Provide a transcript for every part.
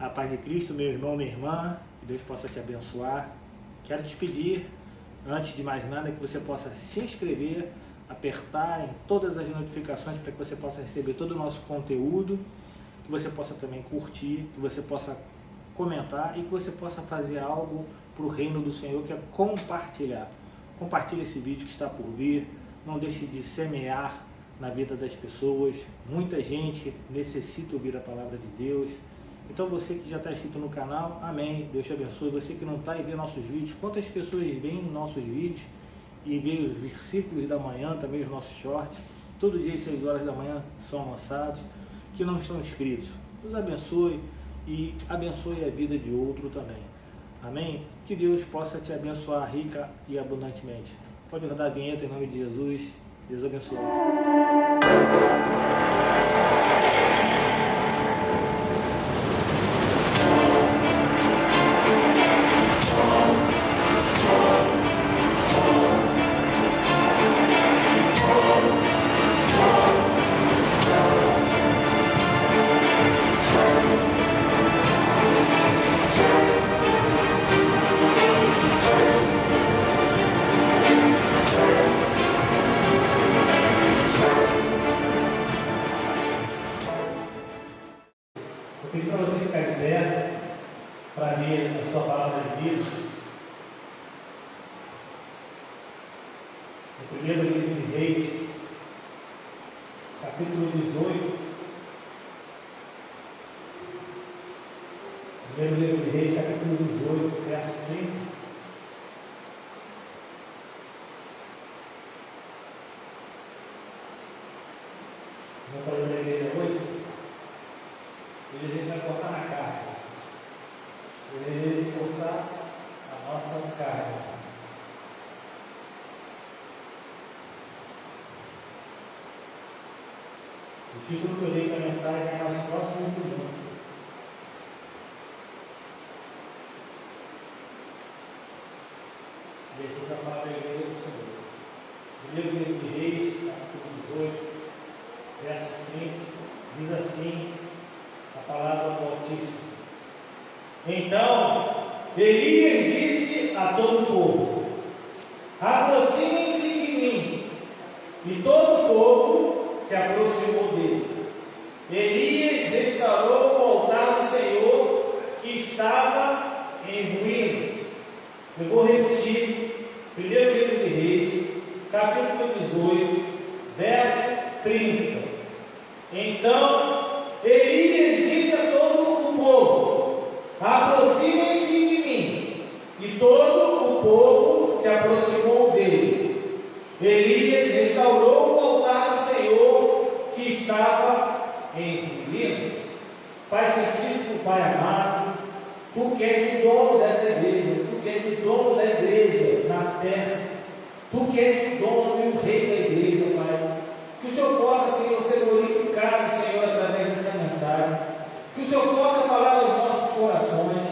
A paz de Cristo, meu irmão, minha irmã, que Deus possa te abençoar. Quero te pedir, antes de mais nada, que você possa se inscrever, apertar em todas as notificações para que você possa receber todo o nosso conteúdo, que você possa também curtir, que você possa comentar e que você possa fazer algo para o reino do Senhor, que é compartilhar. Compartilhe esse vídeo que está por vir, não deixe de semear na vida das pessoas. Muita gente necessita ouvir a palavra de Deus. Então você que já está inscrito no canal, amém, Deus te abençoe. Você que não está e vê nossos vídeos, quantas pessoas veem nossos vídeos e veem os versículos da manhã, também os nossos shorts, todo dia às 6 horas da manhã são lançados, que não estão inscritos. Deus abençoe e abençoe a vida de outro também. Amém? Que Deus possa te abençoar rica e abundantemente. Pode rodar a vinheta em nome de Jesus. Deus abençoe. Eu pedi para você ficar de pé para ler a sua palavra de Deus. No primeiro livro de Reis, capítulo 18. Primeiro livro de Reis, capítulo 18, verso 30. Vamos fazer na igreja hoje? Hoje a gente vai cortar na carne. Hoje a gente vai cortar a nossa carne. O título que eu dei para a mensagem é Aos Próximos do Mundo. Deixa eu falar da igreja do Senhor. Primeiro livro de Reis, capítulo 18, verso 30, diz assim a palavra do Altíssimo. Então Elias disse a todo o povo: aproximem-se de mim. E todo o povo se aproximou dele. Elias restaurou o altar do Senhor que estava em ruínas. Eu vou repetir. Primeiro livro de Reis, capítulo 18, verso 30. Então Elias disse a todo o povo: aproximem-se de mim. E todo o povo se aproximou dele. Elias restaurou o altar do Senhor que estava em ruínas. Pai Santíssimo, Pai amado, Tu que és o dono dessa igreja, Tu que és o dono da igreja na terra, Tu que és o dono e o rei da igreja, Pai. Que o Senhor possa, Senhor, ser glorificado, Senhor, através dessa mensagem. Que o Senhor possa falar aos nossos corações.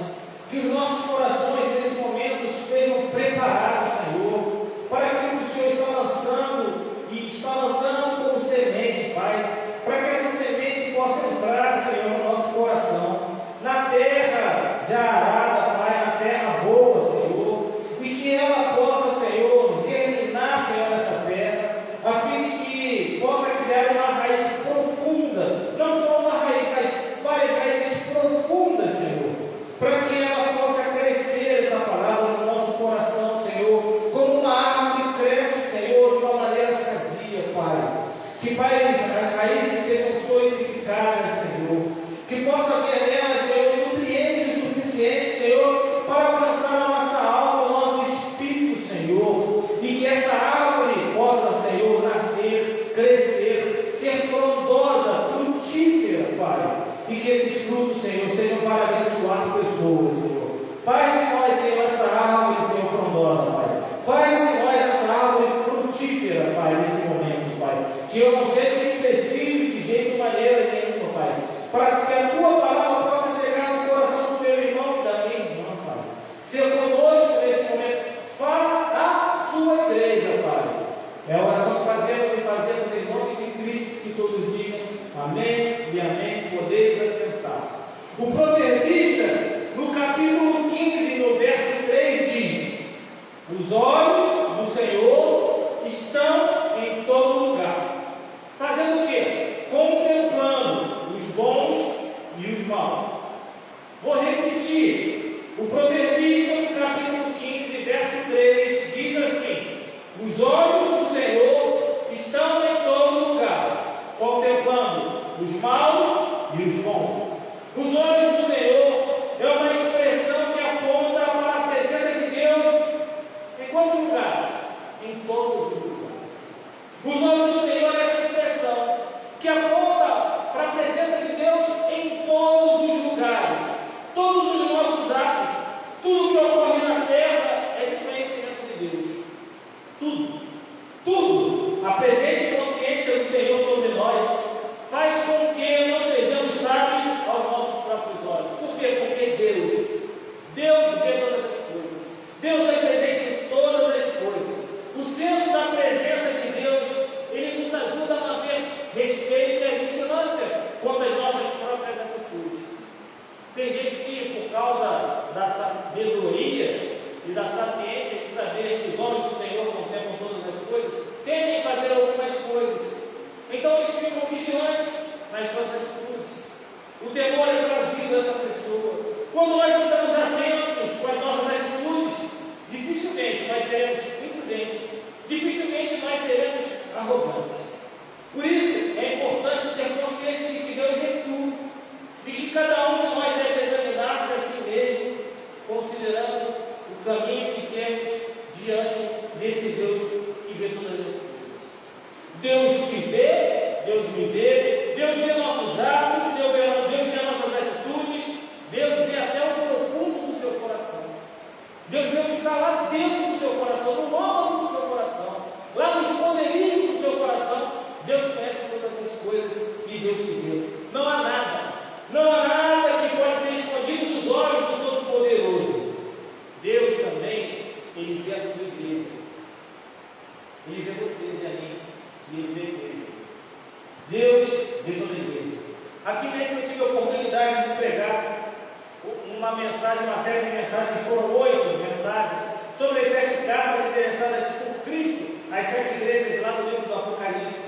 Que os nossos corações, nesse momento, estejam preparados, Senhor, para aquilo que o Senhor está lançando e está lançando como semente, Pai. Para que essa semente possa entrar, Senhor, no nosso coração. Na terra já arada, Pai, na terra boa, Senhor. E que ela possa, Senhor, germinar, Senhor, nessa terra, a fim de que possa criar uma raiz profunda, não só uma raiz, mas várias raízes profundas, Senhor, para que ela possa crescer, essa palavra, no nosso coração, Senhor, como uma árvore que cresce, Senhor, de uma maneira sadia, Pai. Que, Pai, as raízes sejam solidificadas, Senhor, que possa haver nelas, Senhor, nutrientes suficientes, Senhor, para alcançar a nossa alma, o nosso espírito, Senhor, e que essa árvore possa, Senhor, nascer, crescer, ser frondosa, frutífera, Pai, e que esses frutos, Senhor, sejam para abençoar pessoas, Senhor. Faz de nós, Senhor, essa árvore, Senhor, frondosa, Pai. Faz de nós essa árvore frutífera, Pai, nesse momento, Pai. Que eu não seja empecilho de jeito e maneira nenhuma, Pai, para que a Tua palavra possa chegar no coração do meu irmão e da minha irmã, Pai. Ser conosco nesse momento. Fala a Sua igreja, Pai. É a oração que fazemos em nome de Cristo, que todos digam amém e amém. Podeis assentar. O proverbista Os olhos do Senhor estão em todo lugar. Fazendo o quê? Contemplando os bons e os maus. Vou repetir. O Proverbista, capítulo 15, verso 3, diz assim: os olhos do Senhor estão em todo lugar, contemplando os maus e os bons. Os olhos do Senhor é uma expressão que aponta para a presença de Deus em quantos lugares? Em todos os lugares. Os olhos do Senhor é essa expressão que aponta para a presença de Deus em todos os lugares. Todos os nossos atos, tudo que ocorre na terra é de conhecimento de Deus. Tudo. Tudo. A presente consciência do Senhor sobre nós faz com que não sejamos sábios aos nossos próprios olhos. Por quê? Porque Deus vê todas as coisas. Deus é presente em todas as coisas. O senso da presença de Deus, ele nos ajuda a manter respeito e vigilância quanto às nossas próprias atitudes. Tem gente que, por causa da sabedoria e da sapiência de saber que os olhos do Senhor contemplam todas as coisas, tendem a fazer algumas coisas. Então eles ficam vigilantes nas suas atitudes. O temor é trazido a essa pessoa. Quando nós estamos atentos com as nossas atitudes, dificilmente nós seremos imprudentes, dificilmente nós seremos arrogantes. Por isso é importante ter consciência de que Deus é tudo, e que cada um de nós deve examinar-se a si mesmo, considerando o caminho que temos diante desse Deus que vê todas as coisas. Deus te vê, Deus me vê, Deus vê nossos atos, Deus vê nossas atitudes, Deus vê até o profundo do seu coração. Deus vê o que está lá dentro do seu coração, no âmago do seu coração, lá no esconderijo do seu coração. Deus conhece todas as coisas e Deus te vê. Não há nada que pode ser escondido dos olhos do Todo-Poderoso. Deus também, Ele vê a sua igreja. Ele vê vocês e a mim. E Ele vê a igreja. Deus vê toda a igreja. Aqui mesmo eu tive a oportunidade de pregar uma mensagem, uma série de mensagens, foram 8 mensagens, sobre as 7 cartas endereçadas por Cristo às 7 igrejas lá no livro do Apocalipse.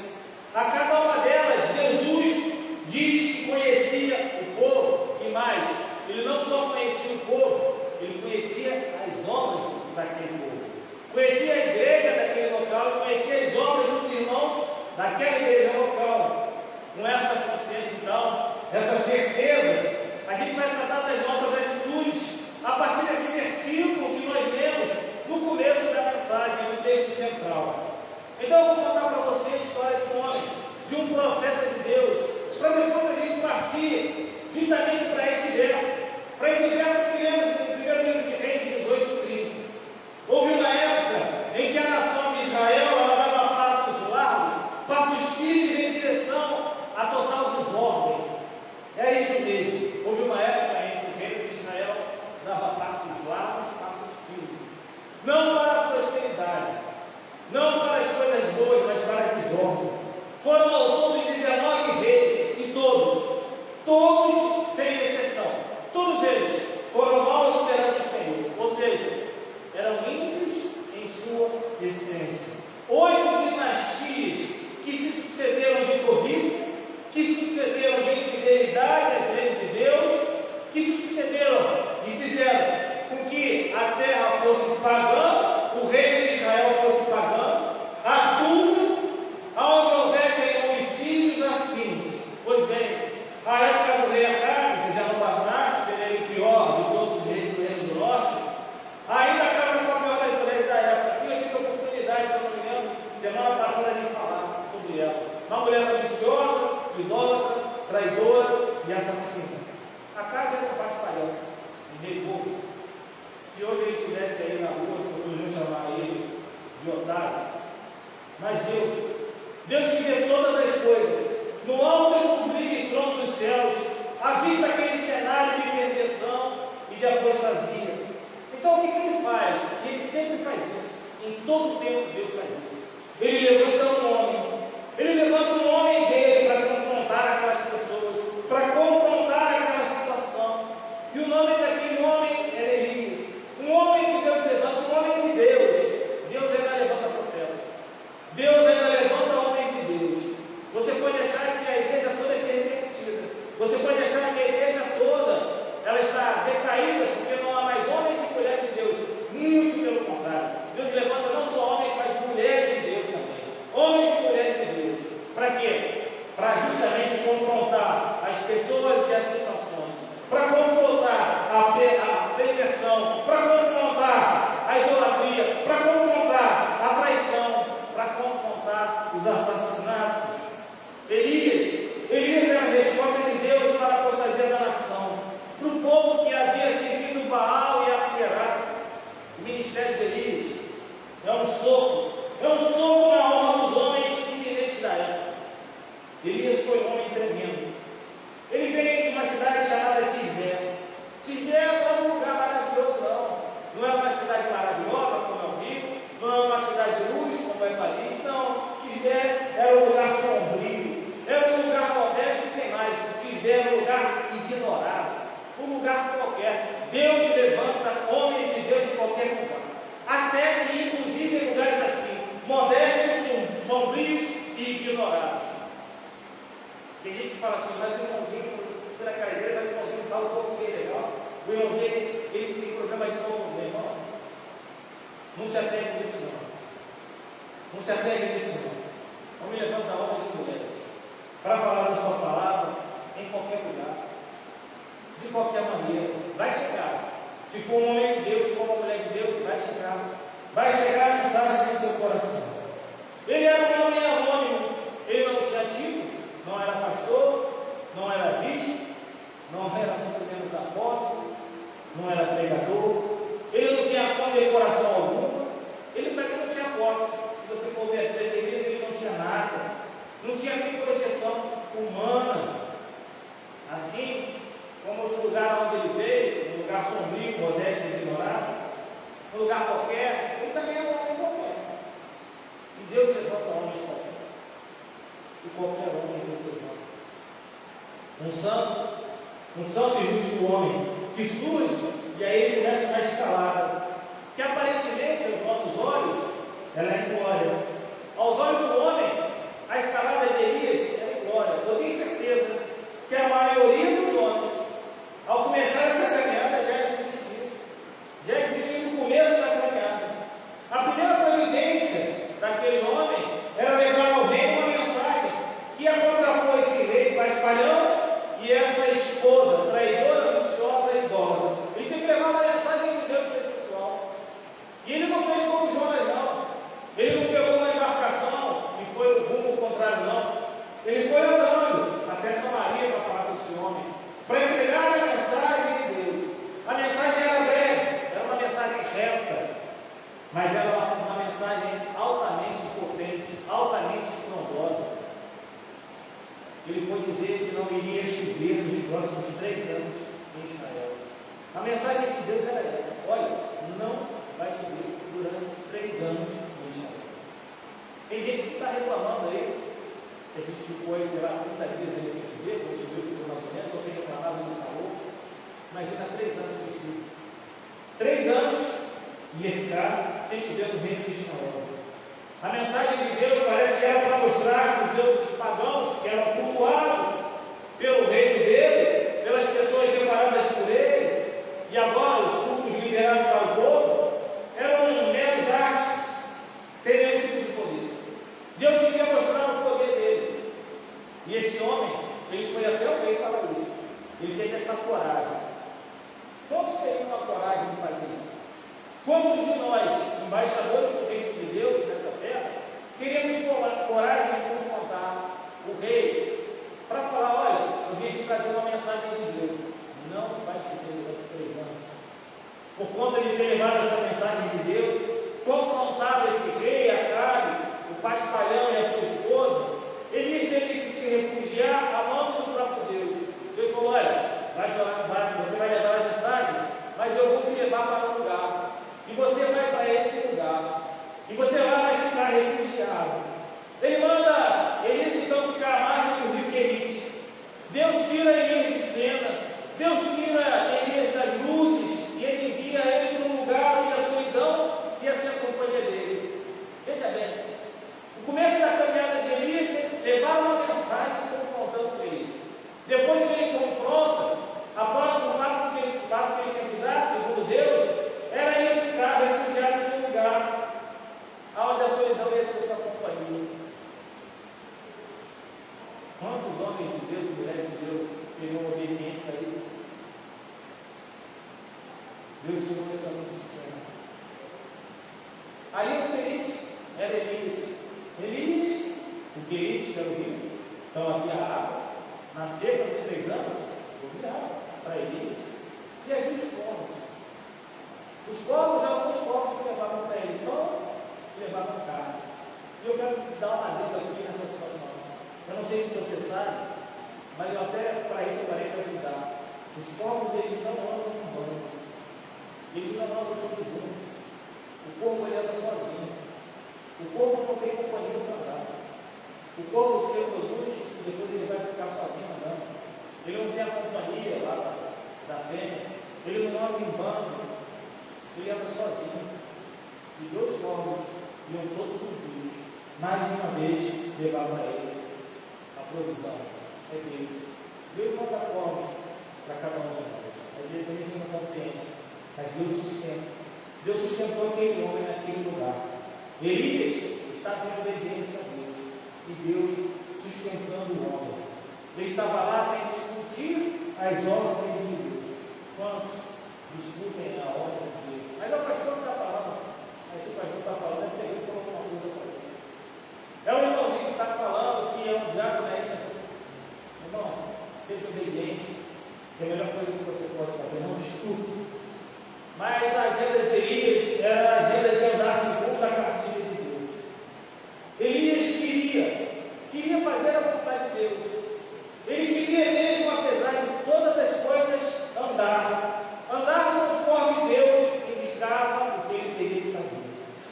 A cada uma delas, Jesus diz que conhecia o povo, e mais, ele não só conhecia o povo, ele conhecia as obras daquele povo, conhecia a igreja daquele local, e conhecia as obras dos irmãos daquela igreja local. Com essa consciência, então, essa certeza, a gente vai tratar das nossas atitudes a partir desse versículo que nós lemos no começo da mensagem, no texto central. Então eu vou contar para vocês a história de um homem, de um profeta de Deus, para depois a gente partir justamente para esse verso que lemos no primeiro livro de Reis 18:30. Houve uma época em que a nação de Israel dava passos largos, passos firmes em direção à total desordem. É isso mesmo. Houve uma época em que o reino de Israel dava passos largos, passos firmes. Não para a prosperidade, não para as coisas boas, mas para a desordem. Foram ao todo 19 reis, e todos sem exceção, todos eles foram maus perante o Senhor, ou seja, eram ímpios em sua essência. 8 dinastias que se sucederam de cobiça, que sucederam de infidelidade às leis de Deus, que se sucederam e fizeram com que a terra fosse pagã, o reino de Israel fosse pagã, adulto, aonde houvessem homicídios assim. Pois bem, a época do rei Acabe, se já não bastasse, seria o pior de todos os reis do reino do norte, ainda a casa com a pior das mulheres da época. E eu tive a oportunidade, se não me engano, semana passada de falar sobre ela. Uma mulher ambiciosa, idólatra, traidora e assassina. Acabe era um paspalhão, e meio bobo. Se hoje ele estivesse aí na rua, se poderiam chamar ele de otário. Mas Deus que vê todas as coisas, no alto e sublime trono dos céus, avista aquele cenário de perversão e de apostasia. Então o que ele faz? Ele sempre faz isso. Em todo tempo Deus faz isso. Ele levanta um homem dele para confrontar aquelas pessoas, para confrontar aquela situação. E o nome daquele homem era Elias. Um homem que Deus levanta, um homens de Deus, Deus ainda levanta profetas. Deus ainda levanta homens de Deus. Você pode achar que a igreja toda é pervertida. Você pode achar que a igreja toda ela está decaída porque não há mais homens e mulheres de Deus. Muito pelo contrário. Deus levanta não só homens, mas mulheres de Deus também. Homens e mulheres de Deus. Para quê? Para justamente confrontar as pessoas e as situações. Para confrontar a perversão. Para confrontar a idolatria. Para confrontar a traição. Para confrontar os assassinatos. Elias era a resposta de Deus para a apostasia da nação. Para o povo que havia seguido Baal e Aserá. O ministério de Elias é um soco na honra dos homens independentes da época. Elias foi um homem tremendo. Ele veio de uma cidade chamada Tisbé. Tisbé não é um lugar maravilhoso, não. Não é uma cidade maravilhosa, como é o Rio. Não é uma cidade de luz, como é Paris. Não. Tisbé era um lugar sombrio. Era um lugar modesto e tem mais. Tisbé era um lugar ignorado. Um lugar qualquer. Deus levanta homens de Deus em qualquer lugar. Até que, inclusive, em lugares assim, modestos, sombrios e ignorados. Tem gente que fala assim, mas o irmãozinho, naquela igreja, mas o irmãozinho fala um pouco bem legal. O irmãozinho, ele tem problema de novo, meu irmão. Não se apegue nisso, não. Não se apegue nisso, não. Vamos levantar homens e mulheres para falar da sua palavra em qualquer lugar. De qualquer maneira, vai chegar. Se for um homem de Deus, se for uma mulher de Deus, vai chegar. Vai chegar a mensagem no seu coração. Ele era um homem anônimo. Ele não tinha título, não era pastor, não era bispo, não era muito menos apóstolo, não era pregador. Ele não tinha condecoração alguma. Ele também não tinha posse. Se você for ver as igrejas, ele não tinha nada. Não tinha nem projeção humana. Assim, como no lugar onde ele veio, um lugar sombrio, modesto e ignorado, um lugar qualquer, ele também é um homem qualquer. E Deus levanta homens qualquer. E qualquer homem Deus levanta. Um santo e justo homem que surge e aí ele começa uma escalada, que aparentemente, aos nossos olhos, ela é glória. Aos olhos do homem, a escalada de Elias é glória. Eu tenho certeza que a maioria dos homens, ao começar essa caminhada, já existiu no começo da caminhada. A primeira providência daquele homem era levar ao rei uma mensagem que ia contrapor esse rei paspalhão e essa esposa traidora, viciosa e idólatra. Ele tinha que levar uma mensagem de Deus para esse pessoal. E ele não fez como Jonas, não. Ele não pegou uma embarcação e foi no rumo contrário, não. Ele foi andando até Samaria para falar com esse homem, para entregar a mensagem de Deus. A mensagem era breve, era uma mensagem reta, mas era uma mensagem altamente potente, altamente estrondosa. Ele foi dizer que não iria chover nos próximos 3 anos em Israel. A mensagem de Deus era essa: olha, não vai chover durante 3 anos em Israel. Tem gente que está reclamando aí, que a gente ficou aí, sei lá, 30 dias aí sem chover, ou choveu por uma manhã, ou tem reclamado no calor. Imagina 3 anos sem chover. 3 anos ia ficar sem chover no reino de Israel. A mensagem de Deus parece que era para mostrar que os deuses pagãos, que eram cultuados pelo reino dele, pelas pessoas separadas por ele, e agora os cultos liderados ao povo, eram meros artes, sem nenhum tipo de poder. Deus queria mostrar o poder dele. E esse homem, ele foi até o rei falar isso. Ele teve essa coragem. Todos teriam uma coragem de fazer isso. Quantos de nós, embaixadores do reino de Deus nessa terra, queríamos coragem de confrontar o rei para falar: olha, eu vim aqui trazer uma mensagem de Deus. Não vai chover durante 3 anos. Por conta de ter levado essa mensagem de Deus, confrontado esse rei, Acabe, o paspalhão e a sua esposa, ele teve que se refugiar a mão do próprio Deus. Deus falou: olha, você vai levar a mensagem, mas eu vou te levar para um lugar. E você vai para esse lugar. E você lá vai ficar refugiado. Ele manda Elias então ficar à margem do rio Querite. Deus tira Elias de cena. Deus tira Elias das luzes. E ele envia ele para um lugar onde a solidão Deus tirou esse homem de cena. Ali o Querite era Elias. Elias, o Querite, que era o rio. Então havia água. Na seca dos 3 anos, havia água para Elias. E havia os povos. Os povos eram alguns povos que levavam para ele pão e levavam carne. E eu quero dar uma adenda aqui nessa situação. Eu não sei se você sabe, mas eu até para isso eu parei para ajudar. Os povos eles não andam com bando. Eles não andam todos juntos. O povo ele anda sozinho. O povo não tem companhia para andar. O povo se reproduz e depois ele vai ficar sozinho andando. Ele não tem a companhia lá da fêmea. Ele não anda em bando. Ele anda sozinho. E 2 povos iam todos os dias, mais uma vez, levar para ele a provisão. É Deus. Deus manda povos para cada um de nós. Às vezes a gente não compreende, mas Deus sustenta. Deus sustentou aquele homem naquele lugar. Elias estava em obediência a Deus. E Deus sustentando o homem. Ele estava lá sem discutir as ordens de Deus. Quantos discutem a ordem de Deus? Mas o pastor não está falando. Mas se o pastor está falando, é porque ele falou uma coisa para ele. É o irmãozinho que está falando que é um diaconete. Irmão, seja obediente. É a melhor coisa que você pode fazer. Não discute. Mas a agenda de Elias era a agenda de andar segundo a cartilha de Deus. Elias queria fazer a vontade de Deus. Ele queria mesmo, apesar de todas as coisas, andar conforme Deus indicava o que ele teria que fazer.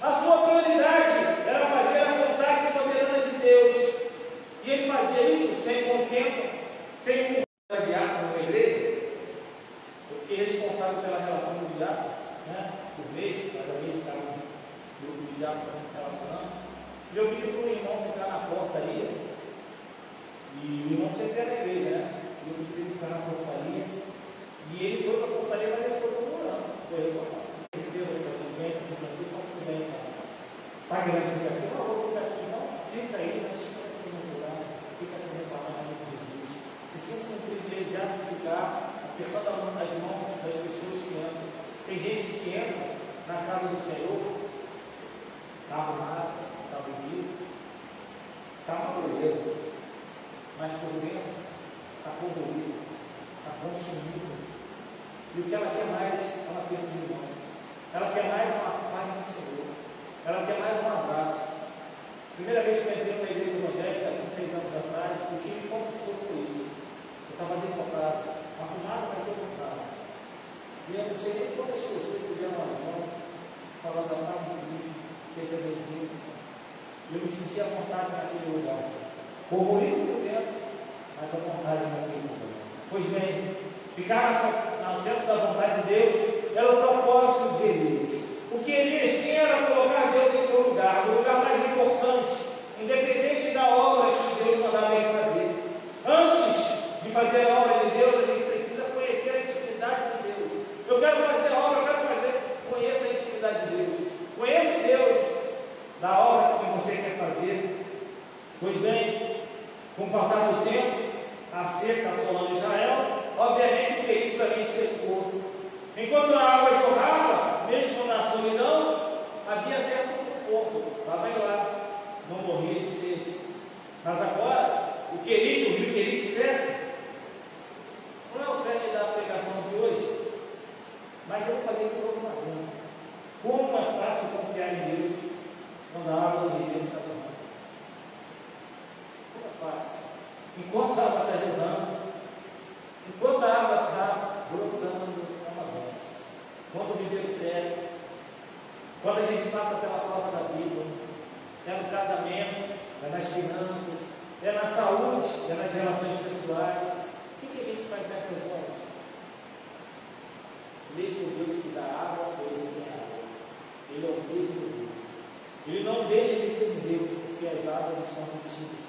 A sua prioridade era fazer a vontade soberana de Deus. E ele fazia isso sem contento, sem um diácono na igreja. Eu fiquei responsável pela relação do diácono, né? Por mês, cada vez estava um grupo de diácono relacionando. E eu pedi para o irmão ficar na porta ali. E o irmão sempre era na igreja, né? Eu pedi para ele ficar na portaria. E ele foi para a portaria, mas ele foi procurando. Foi eu para Pai grande, fica aqui. Não, vou ficar aqui, não. Fica aí, mas fica sem lugar. Fica sem reclamar de Jesus. Se sente um privilegiado de ficar apertando a mão das mãos das pessoas que entram. Tem gente que entra na casa do Senhor, está arrumado, está bonito, está uma beleza, mas por dentro está corroído, está consumido. E o que ela quer mais é uma perda de mão. Ela quer mais uma paz do Senhor. Ela quer mais um abraço. Primeira vez que eu entrei na igreja evangélica, há 6 anos atrás, o que me conquistou foi isso. Eu estava derrotado, arrumado para derrotado. E eu não sei nem quantas pessoas que vieram as mãos, falando da paz de Cristo, seja bem-vindo. E eu me sentia à vontade naquele lugar. Corroído por dentro, mas à vontade naquele lugar. Pois bem, ficar no centro da vontade de Deus era o propósito de Elias. O que Elias tinha era colocar Deus em seu lugar, o lugar mais importante, independente da obra que Deus mandava ele fazer. Antes de fazer a obra de Deus, a gente precisa conhecer a intimidade de Deus. Eu quero fazer a obra, eu quero fazer, conheça a intimidade de Deus. Conheça Deus da obra que você quer fazer. Pois bem, com o passar do tempo, a seca assolando Israel, obviamente que isso ali secou. Enquanto a água jorrava, mesmo na solidão, havia certo conforto. Estava lá, não morria de sede. Mas agora, o rio Querite seca. Não é o cerne da pregação de hoje, mas eu falei de novo uma vez. Como é fácil confiar em Deus quando a água de Deus está jorrando? Como é fácil? Enquanto a água está jorrando, enquanto a água está brotando, é uma benção. Quando o viver segue, quando a gente passa pela prova da vida, é no casamento, é nas finanças, é na saúde, é nas relações pessoais. O que a gente faz nessas horas? Mesmo Deus que dá água, ele tem água. Ele é o mesmo Deus. Ele não deixa de ser Deus, porque as águas não são contidas.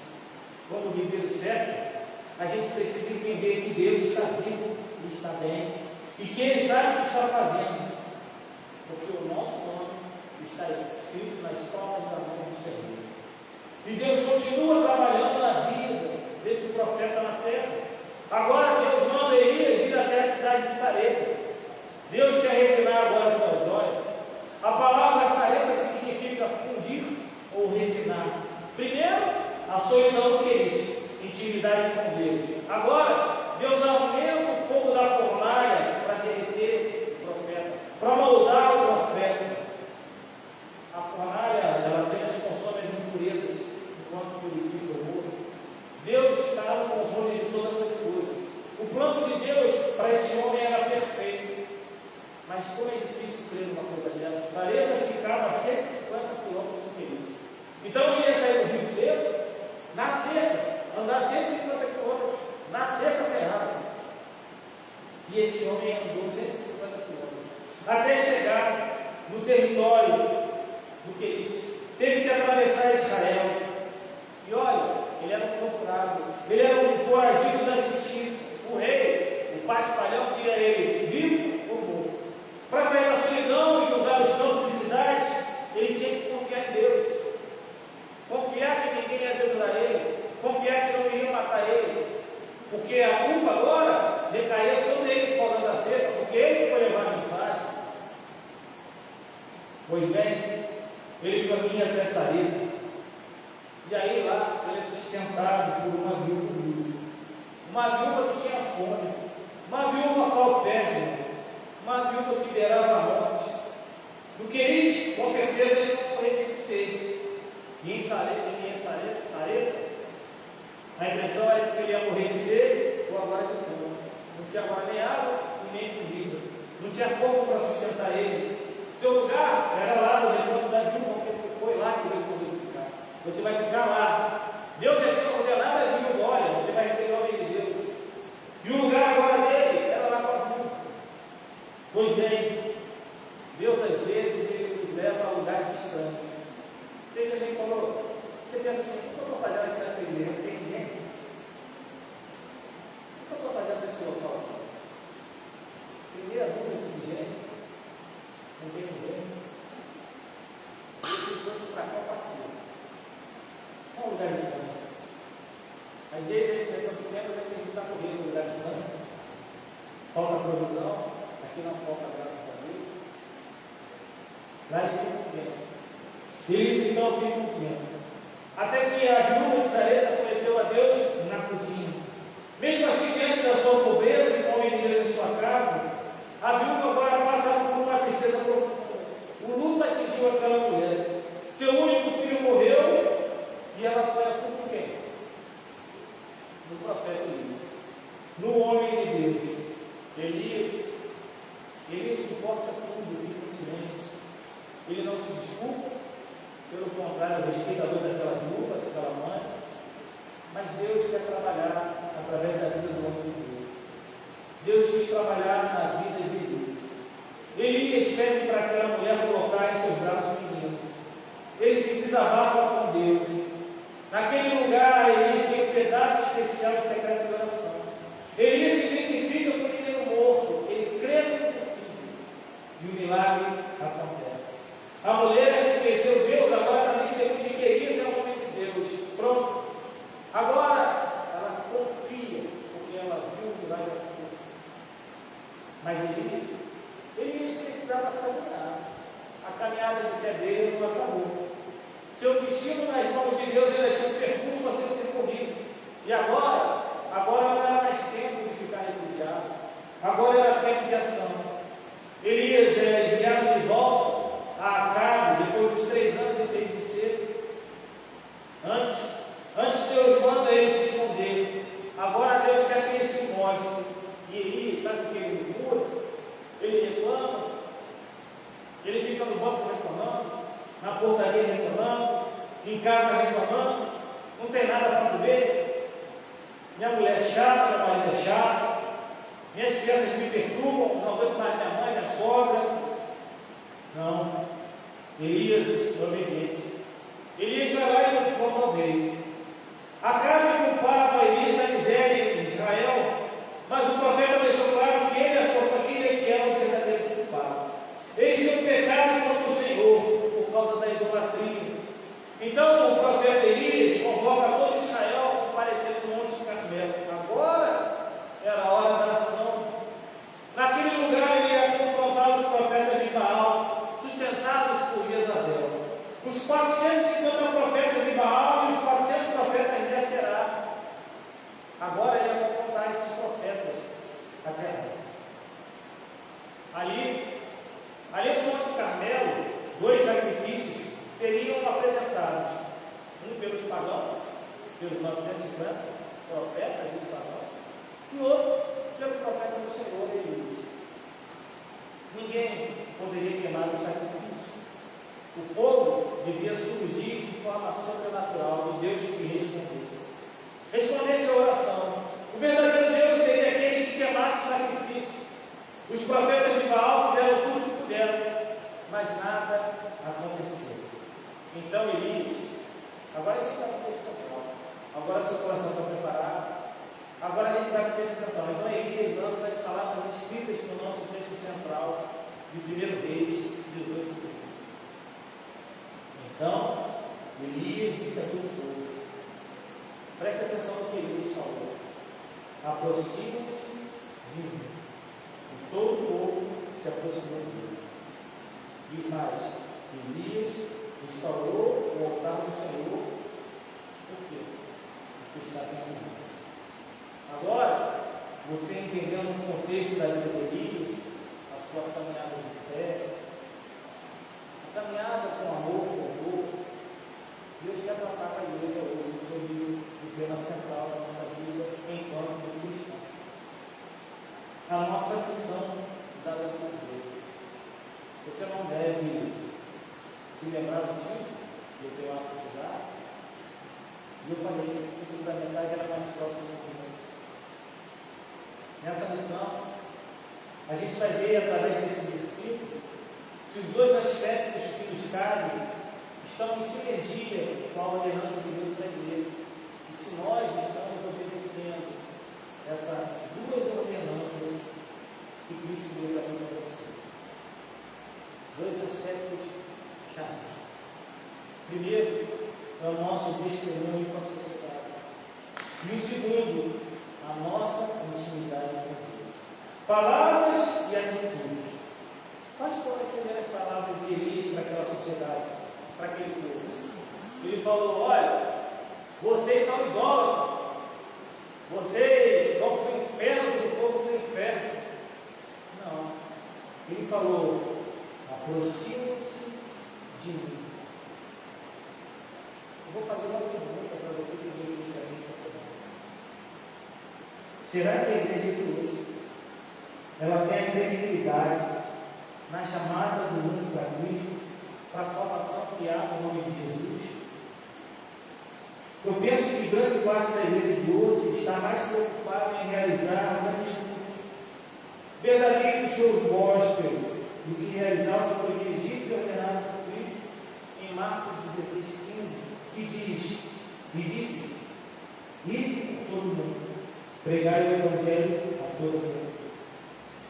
Quando o viver segue, a gente precisa entender que Deus está vivo e está bem, e que Ele sabe o que está fazendo, porque o nosso nome está escrito na história da mão do Senhor. E Deus continua trabalhando na vida desse profeta na terra. Agora Deus manda Elias ir até a cidade de Sarepta. Deus quer revelar tirar agora as suas joias. A palavra sareta significa fundir ou refinar. Primeiro, a solidão do querido, intimidade com Deus. Agora, Deus aumenta o fogo da fornalha para derreter o profeta, para moldar o profeta. A fornalha, ela apenas consome as impurezas enquanto purifica o ouro. Deus está no controle de todas as coisas. O plano de Deus para esse homem era perfeito. Mas como é difícil crer numa coisa dessa. Sareta ficava a 150 quilômetros do querido. Então ele ia sair do Rio Seco, na seca, andar 150 quilômetros, na seca cerrada. E esse homem andou 150 quilômetros, até chegar no território do querido. Teve que atravessar Israel. E olha, ele era um procurado, ele era um foragido da justiça. O rei, o paspalhão, queria ele vivo ou morto. Para sair da solidão e mudar os campos de cidades, ele tinha que confiar em Deus. Confiar que ninguém ia dedurar ele. Confiar que não iriam matar ele. Porque a culpa agora recaía sobre ele por causa da seca, porque ele foi levar a mensagem. Pois bem, ele caminha até Sareta. E aí lá ele é sustentado por uma viúva. Uma viúva que tinha fome. Uma viúva paupérrima. Uma viúva que beirava a morte. No querido, com certeza ele não morreu de sede. E em Sareta, a impressão era que ele ia morrer de sede ou agora de fome. Não tinha agora nem água e nem comida. Não tinha como para sustentar ele. Seu lugar era lá no retorno da viúva, porque foi lá que ele podia ficar. Você vai ficar lá. Deus já tinha ordenado a viúva, olha, você vai receber o homem de Deus. E o lugar agora dele era lá com a viúva. Pois bem, Deus às vezes ele nos leva a lugares distantes. Seja alguém falou, você pensa assim, o que eu estou fazendo aqui nessa igreja? Não tem gente? O que eu estou fazendo nesse local? Tem meia dúzia de gente, não tem ninguém. Eu estou todos para cá, para aqui. São lugares santos. Às vezes a impressão que tem é que a gente está correndo no lugar santo. Falta provisão, aqui não falta graças a Deus. Lá ele fica com tempo. Eles então ficam com tempo. Até que a viúva de Sareta conheceu a Deus na cozinha. Mesmo assim, diante da sua pobreza e com a menina em sua casa, a viúva agora passa por uma tristeza profunda. O luto atingiu aquela mulher. Seu único filho morreu e ela foi a culpa de quem? No profeta Elias, no homem de Deus. Elias suporta tudo, fica em silêncio. Ele não se desculpa, pelo contrário, respeita a dor daquela viúva, daquela mãe. Mas Deus quer trabalhar através da vida do homem de Deus. Deus quis trabalhar na vida de Deus. Elias pede para aquela mulher colocar em seus braços meninos. Ele se desabafa com Deus. Naquele lugar, Elias tem um pedaço especial de secreto de oração. Elias se identifica com o menino morto. Ele crê no impossível. E o milagre acontece. A mulher reconheceu Deus, agora também se de que Elias é o homem de Deus. Pronto. Agora, ela confia, porque ela viu o milagre acontecer. Mas Elias precisava caminhar. A caminhada de fé dele não acabou. Seu destino nas mãos de Deus ainda tinha um percurso a ser percorrido. E agora não era mais tempo de ficar refugiado. Agora era tempo de ação. Elias é enviado de volta a Acabe, depois dos 3 anos de feiticeiro. Antes Deus manda ele se esconder. Agora Deus quer que ele se mostre. E Elias, sabe o que ele murmura? Ele reclama. Ele fica no banco reclamando, na portaria reclamando, em casa reclamando, não tem nada para comer. Minha mulher é chata, meu marido é chato, minhas crianças me perturbam, não aguento mais minha mãe, minha sogra. Não. Elias é obediente. Elias vai lá e confronta o rei. Acabe culpava Elias da miséria em Israel, mas o profeta deixou claro que ele e a sua família que eram os verdadeiros culpados. Eles tinham pecado contra o Senhor por causa da idolatria. Então o profeta Elias convoca todo Israel a comparecer no Monte Carmelo. Agora era a hora da ação. Naquele lugar ele ia confrontar os profetas apresentados por Jezabel. Os 450 profetas de Baal e os 400 profetas de Aserá. Agora ele vai confrontar esses profetas à terra. Ali no Monte Carmelo, 2 sacrifícios seriam apresentados. Um pelos pagãos, pelos 950 profetas dos pagãos, e o outro pelo profeta do Senhor, Elias. Ninguém poderia queimar o sacrifício. O fogo devia surgir de forma sobrenatural, do Deus que respondesse a oração. O verdadeiro Deus seria aquele que queimasse o sacrifício. Os profetas de Baal fizeram tudo o que puderam, mas nada aconteceu. Então Elias, agora a gente vai para o texto central. Agora seu coração está preparado. Agora a gente vai para o texto central. Então Elias lança as palavras escritas no nosso texto central de 1 Reis 18. Então, Elias disse a todo o povo: preste atenção no que Elias falou. Aproxima-se de mim. E todo o povo se aproximou dele. E mais, Elias instaurou o altar do Senhor. Por quê? Porque está caminhando. Agora, você entendendo o contexto da vida de Elias, a sua caminhada de fé, a caminhada com amor, com dor, Deus quer tratar com a igreja hoje sobre o tema central da nossa vida enquanto cristão. A nossa missão dada por Deus. Você não deve se lembrar do time que eu tenho a estudar. E eu falei que esse título da mensagem era mais próximo do mundo. Nessa missão, a gente vai ver através desse versículo que os dois aspectos que nos cabem estão em sinergia com a ordenança de Deus para a igreja. E se nós estamos obedecendo essas duas ordenanças que Cristo deu para mim e para você. Dois aspectos chaves. Primeiro, é o nosso testemunho com a sociedade. E o segundo, a nossa intimidade com Deus. Palavras e atitudes. Quais foram as primeiras palavras de Elias para aquela sociedade, para aquele povo? Ele falou: olha, vocês são idólatras, vocês vão para o inferno, do fogo do inferno. Não. Ele falou: aproxime-se de mim. Eu vou fazer uma pergunta para você que veio justamente essa semana. Será que a igreja de hoje ela tem a credibilidade na chamada do mundo para Cristo, para a salvação que há no nome de Jesus? Eu penso que grande parte da igreja de hoje está mais preocupada em realizar grandes cultos, verdadeiros shows gospel, do que realizar o que foi dirigido e ordenado por Cristo em Marcos 16:15, que diz: e disse, ide por todo mundo, pregai o Evangelho a todo mundo.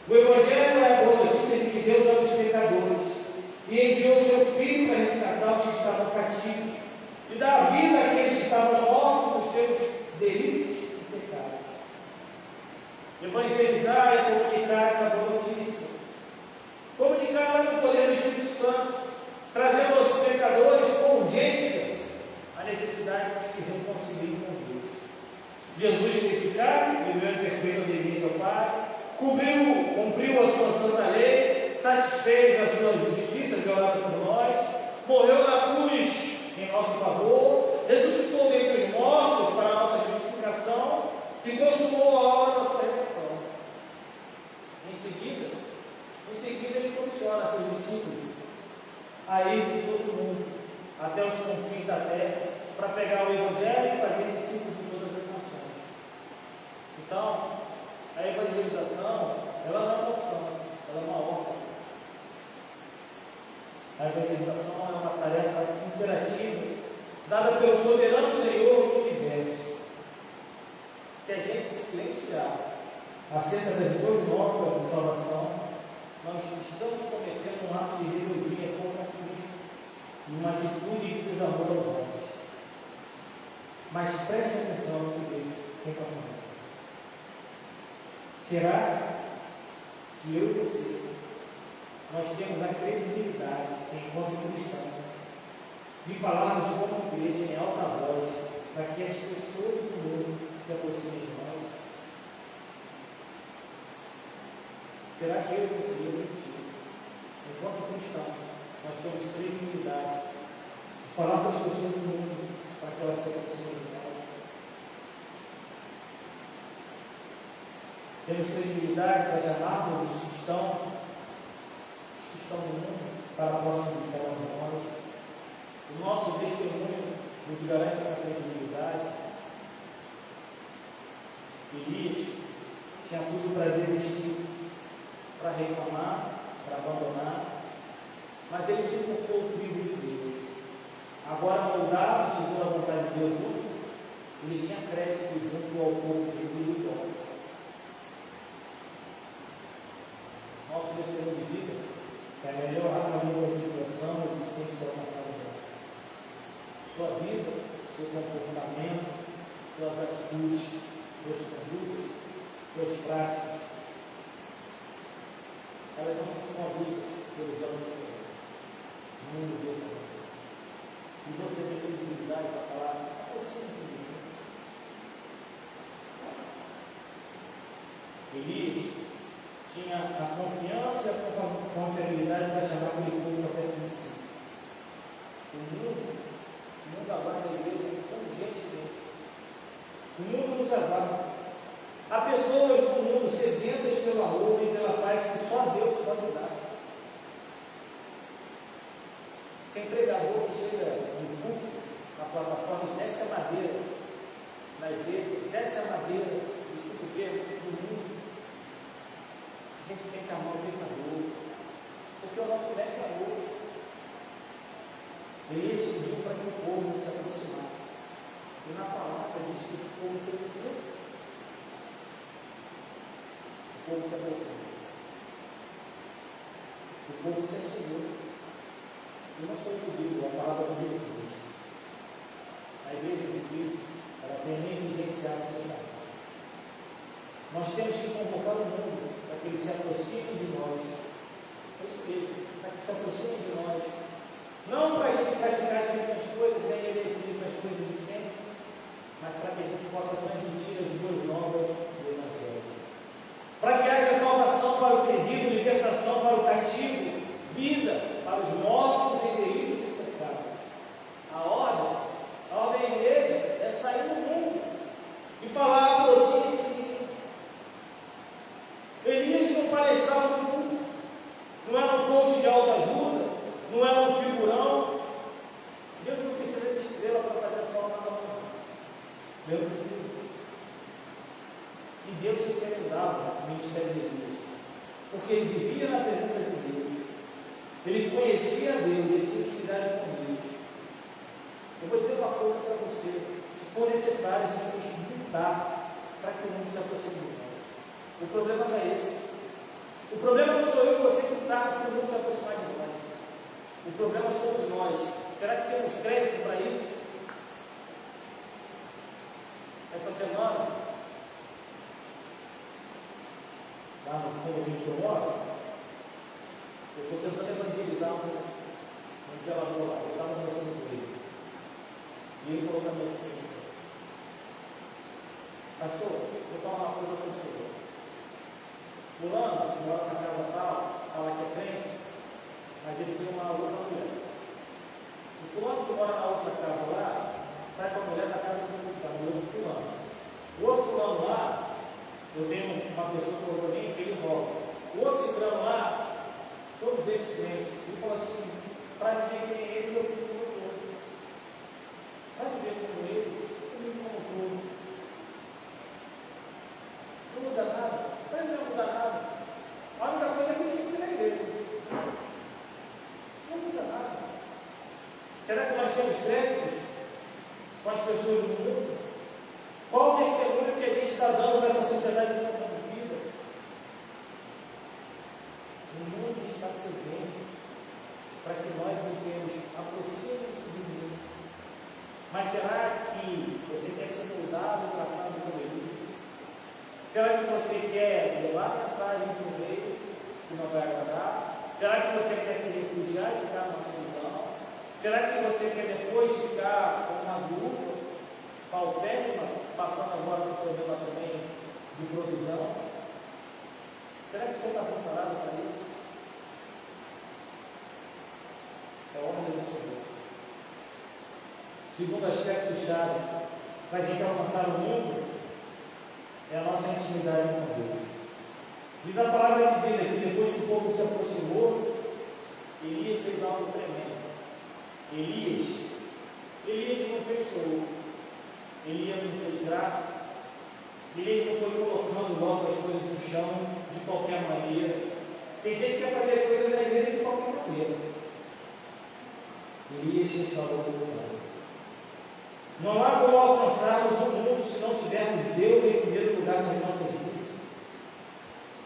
O Evangelho é a boa notícia de que Deus ama os pecadores e enviou seu Filho para resgatar os que estavam cativos e dar vida àqueles que estavam mortos nos seus delitos e pecados. Evangelizar é comunicar essa boa notícia. Comunicar no poder do Espírito Santo, trazendo aos pecadores com urgência a necessidade de se reconciliar com Deus. Jesus fez carne, viveu em perfeita obediência ao Pai, cumpriu a sua santa lei, satisfez a sua justiça violada por nós, morreu na cruz em nosso favor, ressuscitou dentre os mortos para a nossa justificação e consumou a obra da nossa redenção. Em seguida ele condiciona seus discípulos a ir por todo mundo, até os confins da terra, para pegar o Evangelho e fazer discípulos de todas as nações. Então, a evangelização, ela não é uma opção, ela é uma ordem. A evangelização é uma tarefa imperativa, dada pelo soberano Senhor do universo. Se a gente se silenciar acerca das boas novas de salvação, nós estamos cometendo um ato de rebeldia contra Cristo, uma atitude de desamor aos homens. Mas preste atenção no que Deus tem para nós. Será que eu e você nós temos a credibilidade, enquanto cristãos, de falarmos como igreja em alta voz, para que as pessoas do mundo se aproximem de nós? Será que eu e você, enquanto cristãos, nós temos credibilidade de falar para as pessoas do mundo, para que elas se aproximem de nós? Temos credibilidade para chamarmos os que estão no mundo para próximo de cada um de nós? O nosso testemunho nos garante essa credibilidade. Elias tinha tudo para desistir, para reclamar, para abandonar, mas ele suportou o trigo de Deus. Agora, moldado segundo a vontade de Deus, ele tinha crédito junto ao povo espiritual. Nosso testemunho de vida é a melhor harmonia da organização existente para alcançar o mundo. Sua vida, seu comportamento, suas atitudes, suas condutas, suas práticas, elas não são vistas pelos olhos do Senhor. O mundo vê também. E você tem credibilidade para falar, aproxime-se de mim. Elias tinha a confiança e a confiabilidade para chamar aquele povo para perto de si. O mundo aguarda a igreja urgentemente. O mundo nos aguarda. Há pessoas no mundo sedentas pelo amor e pela paz que só Deus pode dar. Tem pregador que chega no culto, na plataforma, e desce a madeira na igreja, desce a madeira, desculpa o termo, do mundo. A gente tem que amar o pecador, porque o nosso mestre é amor. Ele pediu para que o povo se aproximasse. E na palavra diz que o povo teve tudo. O povo se aproximou. O povo se ensinou. E não sou eu que digo, a palavra do Deus diz. A igreja de Cristo, ela tem negligenciado o seu trabalho. Nós temos que convocar o mundo para que ele se aproxime de nós. É isso mesmo, para que se aproxime de nós. Não para a gente praticar as mesmas coisas, nem ele as mesmas coisas de sempre, mas para que a gente possa transmitir as boas novas do Evangelho. Para que haja salvação para o perdido, libertação para o cativo, vida para os mortos e feridos de pecado. A ordem da igreja é sair do mundo e falar, aproxime-se de mim. Elias não palestrava no mundo, não era um coach de autoajuda, não era um figurão. Deus não precisa de estrela para fazer a sua nada. Deus não precisa. E Deus se recomendava no ministério de Elias, porque ele vivia na presença de Deus, ele conhecia Deus, ele tinha intimidade com Deus. Eu vou dizer uma coisa para você: se for necessário, você tem que lutar para que o mundo se aproxime de nós. O problema não é esse. O problema não sou eu e você que lutar para que o mundo se aproximar de nós. O problema somos nós. Será que temos crédito para isso? Essa semana, lá no condomínio que eu moro, eu estou tentando evangelizar um zelador lá. Eu estava conversando com ele. E ele falou para mim assim: pastor, vou falar uma coisa para você. Fulano, que mora na casa tal, fala que é crente, mas ele tem uma outra mulher. O fulano que mora na outra casa lá, sai com a mulher da casa do outro fulano. O outro fulano lá, eu tenho uma pessoa que falou para mim que ele rola. O outro fulano lá, todos eles crentes. Ele falou assim: para viver com ele, eu fico com o outro. Para viver com ele, eu me como todo. Não muda nada. Para ele não muda nada. A única coisa é que ele fica na igreja. Não muda nada. Será que nós temos créditos com as pessoas do mundo? Qual o testemunho que a gente está dando nessa sociedade que nós estamos vivendo? O mundo está sedento para que nós vivemos, aproxime-se de mim. Mas será que você quer ser moldado e tratado como ele? Será que você quer levar a mensagem para o rei que não vai agradar? Será que você quer se refugiar e ficar numa solidão? Será que você quer depois ficar com uma dúvida, paupérrima, passando agora por problema também de provisão? Será que você está preparado para isso? É ordem do Senhor. Segundo aspecto-chave para a gente alcançar o mundo é a nossa intimidade com Deus. Diz a palavra de Deus aqui, depois que o povo se aproximou, Elias fez algo tremendo. Elias não fez show, Elias não fez graça, Elias não foi colocando logo as coisas no chão de qualquer maneira. Tem gente que quer fazer as coisas na igreja de qualquer maneira. Elias restaurou o mundo. Não há como alcançarmos o mundo se não tivermos Deus em primeiro lugar nas nossas vidas.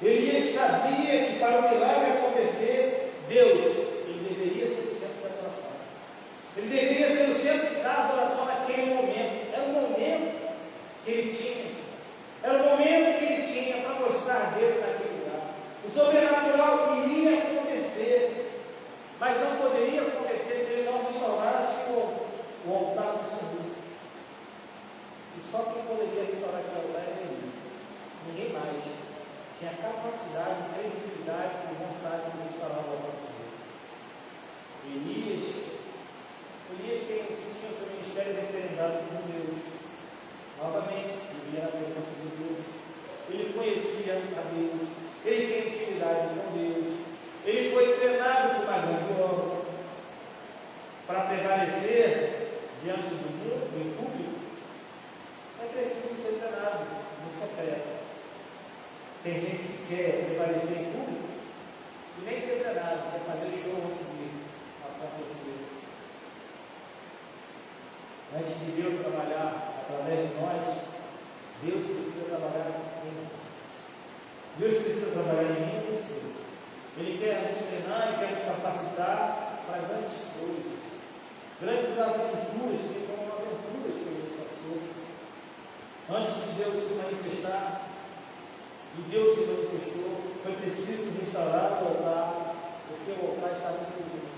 Elias sabia que para o milagre acontecer, Deus, ele deveria ser o centro da adoração. Ele deveria ser o centro da adoração naquele momento. Era o momento que ele tinha. Era o momento que ele tinha para mostrar Deus naquele lugar. O sobrenatural iria acontecer, mas não poderia acontecer se ele não restaurasse o altar do Senhor. E só quem poderia restaurar aquele altar era ele. Ninguém mais tinha capacidade, credibilidade e vontade de restaurar o altar do Senhor. Elias tinha o seu ministério referendado com Deus. Novamente, ele via a presença de Deus. Ele conhecia a Deus. Ele tinha intimidade com Deus. Ele foi treinado por uma grande obra. Para prevalecer diante do mundo, em público, é preciso ser treinado no secreto. Tem gente que quer prevalecer em público e nem ser treinado, quer fazer show antes de acontecer. Antes de Deus trabalhar através de nós, Deus precisa trabalhar em nós. Deus precisa trabalhar em mim e em você. Ele quer nos treinar e quer nos capacitar para grandes coisas, grandes aventuras, que foram aventuras que ele passou. Antes de Deus se manifestar, e Deus se manifestou, foi preciso restaurar o altar, porque o altar estava incluído.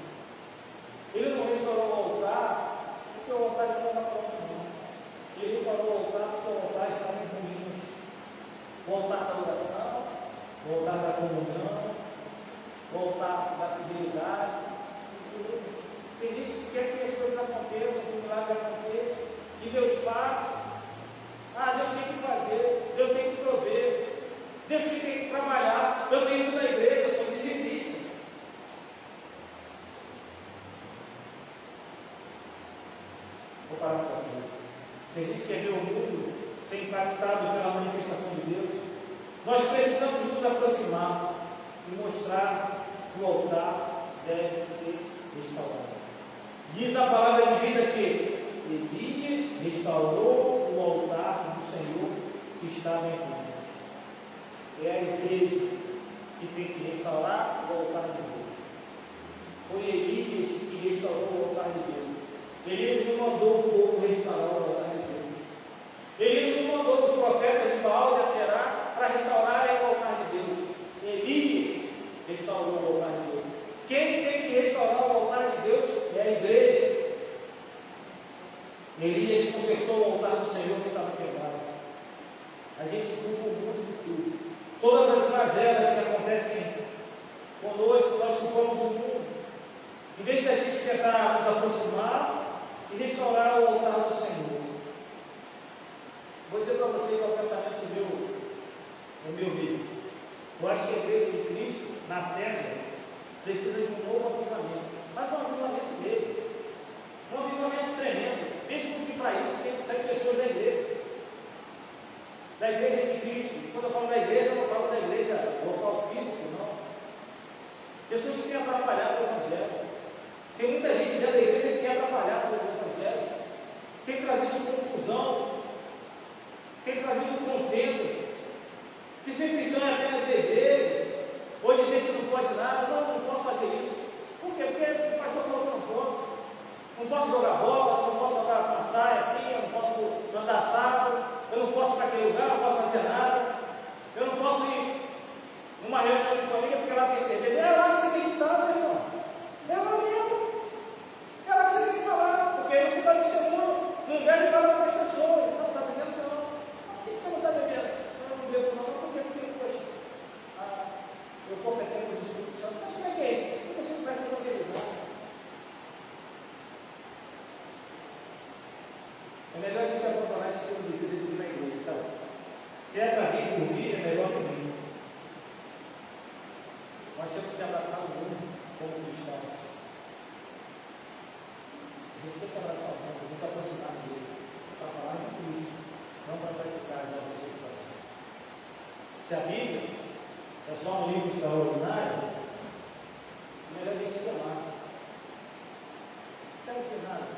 Ele não restaurou o altar porque o altar estava pronto, não. Ele restaurou o altar porque o altar estava em ruínas. O altar da oração, o altar da comunhão, o altar da fidelidade. Tem gente que quer que as coisas aconteçam, que o milagre aconteça, que Deus faça. Deus tem que fazer, Deus tem que prover, Deus tem que trabalhar. Eu tenho ido na igreja, eu sou dizimista. Vou parar para ver. Tem gente que quer ver o mundo ser impactado pela manifestação de Deus. Nós precisamos nos aproximar e mostrar que o altar deve ser restaurado. Diz a palavra de vida que Elias restaurou o altar do Senhor que estava em ruínas. É a igreja que tem que restaurar o altar de Deus. Foi Elias que restaurou o altar de Deus. Elias não mandou o povo restaurar o altar de Deus. Elias não mandou os profetas de Baal e Aserá para restaurarem o altar de Deus. Elias restaurou o altar de Deus. Quem tem que restaurar o altar de Deus é a igreja. Elias consertou o altar do Senhor que estava quebrado. A gente culpa o mundo de tudo. Todas as mazelas que acontecem conosco, nós culpamos o mundo. Em vez de a gente tentar nos aproximar e restaurar o altar do Senhor. Vou dizer para vocês o pensamento do meu vídeo. Eu acho que a igreja de Cristo, na terra, precisa de um novo avivamento. Mas um avivamento dele. Um avivamento tremendo. Mesmo que para isso tem que sair pessoas da igreja. Da igreja de Cristo. Quando eu falo da igreja, eu não falo da igreja local físico, não. Pessoas que têm atrapalhado o evangelho. Tem muita gente dentro da igreja que quer atrapalhar o evangelho. Tem trazido confusão. Tem trazido contento. Se ser cristão é apenas igreja, ou dizer que não pode nada, não posso fazer isso. Por quê? Porque o pastor falou que não posso. Não posso jogar bola, não posso jogar uma saia assim, eu não posso andar sábado, eu não posso ir para aquele lugar, não posso fazer nada, eu não posso ir numa reunião de família porque lá tem cerveja. É lá que você tem que estar. você quebrar sua mão, você está aproximar dele, para falar de Cristo, não para praticar já você que faz. Se a Bíblia é só um livro extraordinário, melhor a gente ir lá. Não quero ter nada.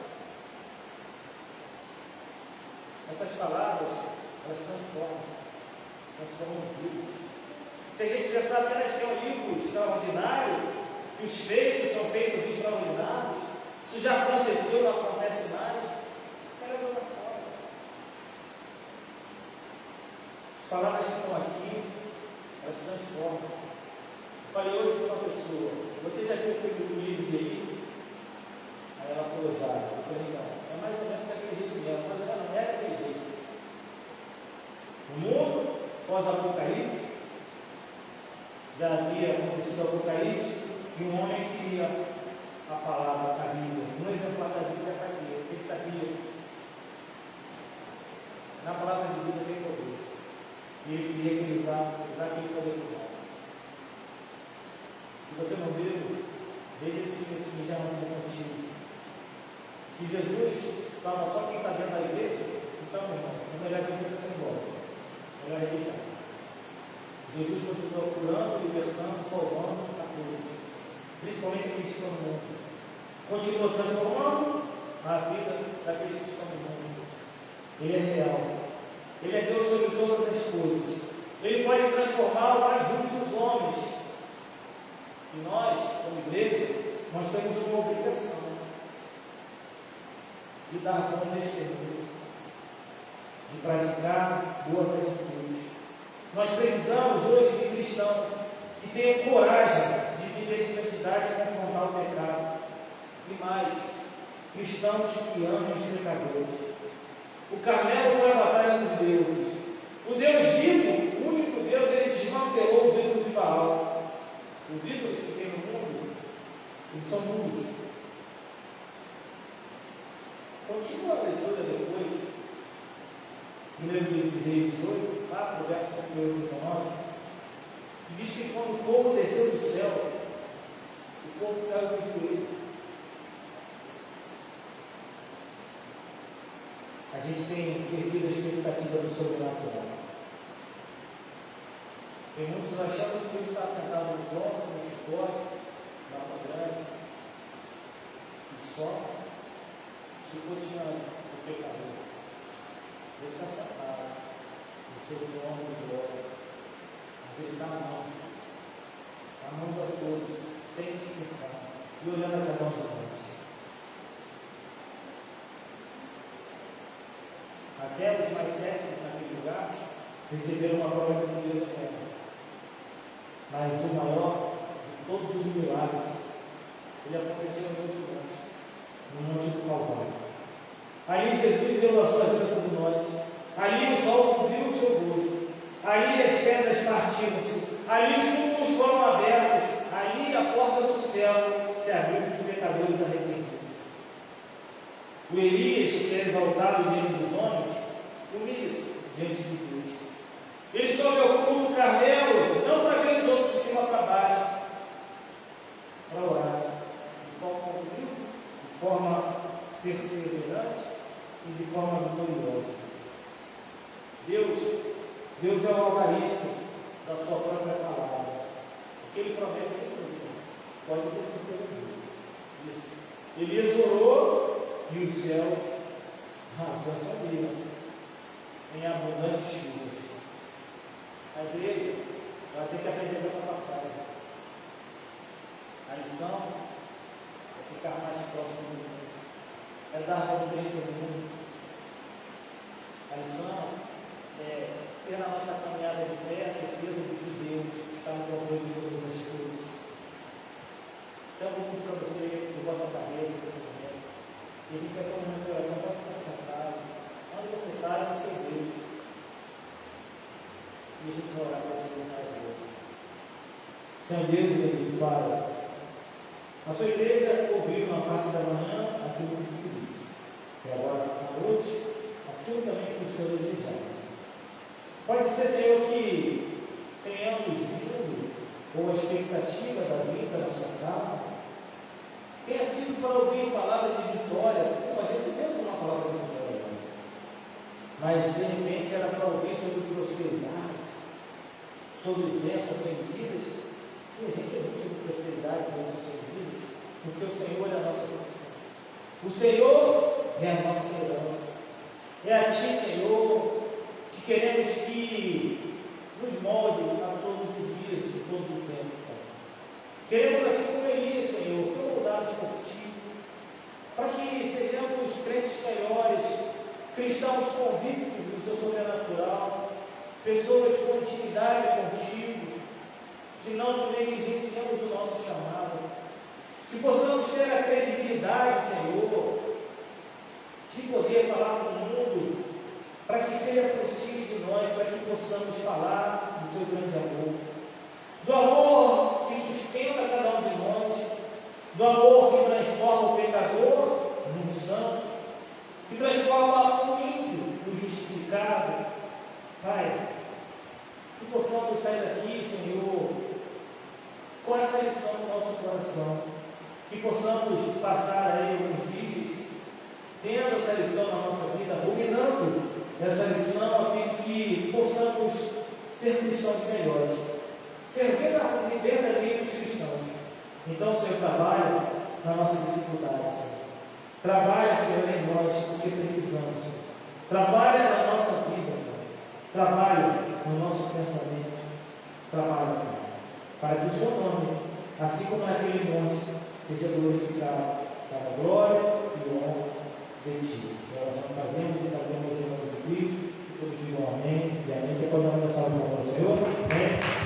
Essas palavras, elas transformam vidas. Se a gente pensar apenas que é um livro extraordinário, que os feitos são feitos extraordinários, isso já aconteceu, não acontece mais, quero jogar fora. As palavras que estão aqui, elas transformam. Falei hoje com uma pessoa, você já viu o livro dele? Aí ela falou, já. Eu falei, não, é mais ou menos daquele jeito mesmo, mas ela não é daquele jeito. No mundo pós-apocalipse, já havia acontecido o Apocalipse, e um homem queria a palavra, a Bíblia. Um exemplar da Bíblia está aqui, ele sabia. Na palavra de Bíblia tem poder. E ele queria que ele usasse aquele poder por nós. Se você não viu, veja esse filme já não é contigo. Se Jesus estava só quem está dentro da igreja, então, irmão, é melhor que você se embora. É melhor evitar. Jesus continua curando, libertando, salvando a todos, principalmente aqueles que estão no mundo. Continua transformando a vida daqueles que estão no mundo. Ele é real. Ele é Deus sobre todas as coisas. Ele pode transformar o mais ruim dos homens. E nós, como igreja, nós temos uma obrigação de dar bom testemunho, de praticar boas atitudes. Nós precisamos hoje de cristãos que tenham coragem de viver em santidade e confrontar o pecado. E mais, cristãos que amem os pecadores. O Carmelo foi a batalha dos deuses. O Deus vivo, o único Deus, ele desmantelou os ídolos de Baal. Os ídolos que tem no mundo, eles são nulos. Continua a leitura depois. Primeiro livro de Reis 18, lá para o verso 38 e 19, que diz que quando o fogo desceu do céu, o povo caiu no joelho. A gente tem perdido a expectativa do sobrenatural. Tem muitos achando que ele está sentado no trono, no chicote, na mão grande, e só chicoteando o pecador. Deus está sentado no seu trono de glória, mas ele está na mão de todos, sem distinção, e olhando a cada um de nós. Até os mais certos naquele lugar receberam uma prova de Deus eterna. Mas o maior de todos os milagres, ele aconteceu em outro lugar, no Monte do Calvário. Ali Jesus deu a sua vida por nós. Ali o sol cumpriu o seu rosto. Ali as pedras partiram-se. Ali os túmulos foram abertos. Ali a porta do céu se abriu para os pecadores arrependidos. O Elias, que é exaltado diante dos homens, humilha-se diante de Deus. Ele sobe ao cume do Carmelo, não para ver os outros de cima para baixo, para orar, de forma humilde, de forma perseverante e de forma vitoriosa. Deus é o alvarista da sua própria palavra. Ele promete em tudo. Pode ter certeza disso. Elias orou e os céus sabiam em abundantes chuvas. A igreja vai ter que aprender dessa passagem. A lição é ficar mais próximo do mundo. É dar bom testemunho. A lição é ter na nossa caminhada de fé a certeza de que Deus está no controle de todas as coisas. Então, eu vou pedir para você que bota a cabeça nesse momento. E ele quer tomar no coração, pode ficar sentado. Onde você está, é no seu Deus. E a gente vai orar para esse lugar de Deus. Senhor Deus, querido Pai, a sua igreja ouviu na parte da manhã aquilo que tu disse. E agora, à noite, aquilo também que o Senhor desejava. Pode ser, Senhor, que tenhamos vindo ou a expectativa da vida da nossa casa tenha sido para ouvir palavras de vitória, mas de repente era para ouvir sobre prosperidade, sobre bênçãos sem vidas. E a gente ouve sobre prosperidade, bênçãos sem vidas, porque o Senhor é a nossa proteção. O Senhor é a nossa herança. É a Ti, Senhor, que queremos que nos molde a todos os dias, de todo o tempo, Pai. Queremos, assim como Elias, Senhor, ser moldados por Ti, para que sejamos crentes melhores, cristãos convictos do Seu sobrenatural, pessoas com intimidade contigo, que não negligenciamos o nosso chamado, que possamos ter a credibilidade, Senhor, de poder falar com o mundo, para que seja possível de nós, para que possamos falar do Teu grande amor, do amor que sustenta cada um de nós, do amor que transforma o pecador num santo, que transforma o ímpio no justificado. Pai, que possamos sair daqui, Senhor, com essa lição no nosso coração, que possamos passar aí alguns dias tendo essa lição na nossa vida, ruminando essa lição, a fim que possamos ser cristãos melhores, ser verdadeiros cristãos. Então, Senhor, trabalha na nossa dificuldade, Senhor. Trabalha, Senhor, em nós, porque precisamos, Senhor. Trabalha na nossa vida, Pai. Trabalha no nosso pensamento. Trabalha, Pai, para que o Seu nome, assim como naquele monte, seja glorificado para a glória e honra de Ti. Nós fazemos e fazemos em nome de Cristo, e todos digam amém e amém. Você pode dar uma salva para o Senhor? Amém.